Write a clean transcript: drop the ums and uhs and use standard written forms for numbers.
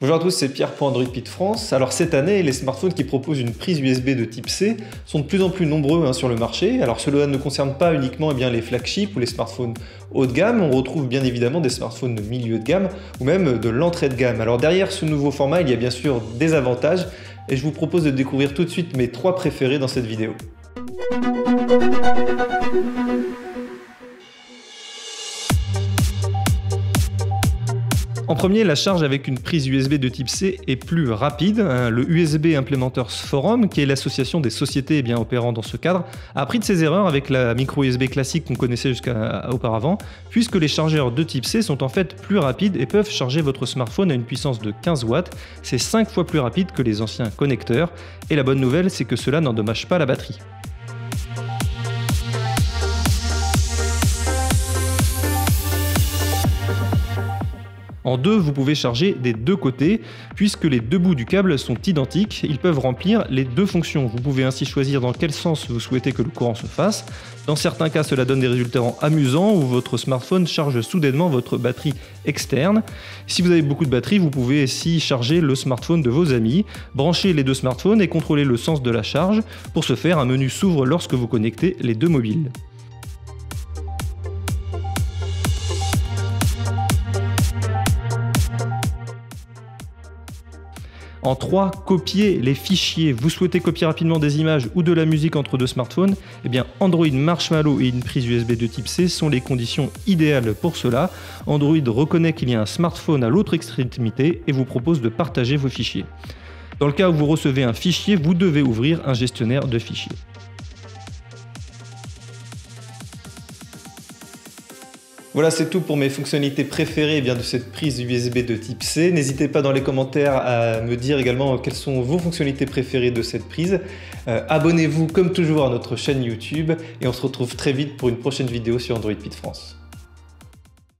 Bonjour à tous, c'est Pierre pour Android Pit France. Alors cette année, les smartphones qui proposent une prise USB de type C sont de plus en plus nombreux sur le marché. Alors cela ne concerne pas uniquement les flagships ou les smartphones haut de gamme, on retrouve bien évidemment des smartphones de milieu de gamme ou même de l'entrée de gamme. Alors derrière ce nouveau format, il y a bien sûr des avantages et je vous propose de découvrir tout de suite mes 3 préférés dans cette vidéo. En premier, la charge avec une prise USB de type C est plus rapide. Le USB Implementers Forum, qui est l'association des sociétés opérant dans ce cadre, a appris de ses erreurs avec la micro USB classique qu'on connaissait jusqu'à auparavant, puisque les chargeurs de type C sont en fait plus rapides et peuvent charger votre smartphone à une puissance de 15 watts. C'est 5 fois plus rapide que les anciens connecteurs. Et la bonne nouvelle, c'est que cela n'endommage pas la batterie. En deux, vous pouvez charger des deux côtés, puisque les deux bouts du câble sont identiques, ils peuvent remplir les deux fonctions. Vous pouvez ainsi choisir dans quel sens vous souhaitez que le courant se fasse. Dans certains cas, cela donne des résultats amusants où votre smartphone charge soudainement votre batterie externe. Si vous avez beaucoup de batterie, vous pouvez aussi charger le smartphone de vos amis, brancher les deux smartphones et contrôler le sens de la charge. Pour ce faire, un menu s'ouvre lorsque vous connectez les deux mobiles. En 3, copier les fichiers. Vous souhaitez copier rapidement des images ou de la musique entre deux smartphones? Android Marshmallow et une prise USB de type C sont les conditions idéales pour cela. Android reconnaît qu'il y a un smartphone à l'autre extrémité et vous propose de partager vos fichiers. Dans le cas où vous recevez un fichier, vous devez ouvrir un gestionnaire de fichiers. Voilà, c'est tout pour mes fonctionnalités préférées de cette prise USB de type C. N'hésitez pas dans les commentaires à me dire également quelles sont vos fonctionnalités préférées de cette prise. Abonnez-vous comme toujours à notre chaîne YouTube et on se retrouve très vite pour une prochaine vidéo sur Android Pit France.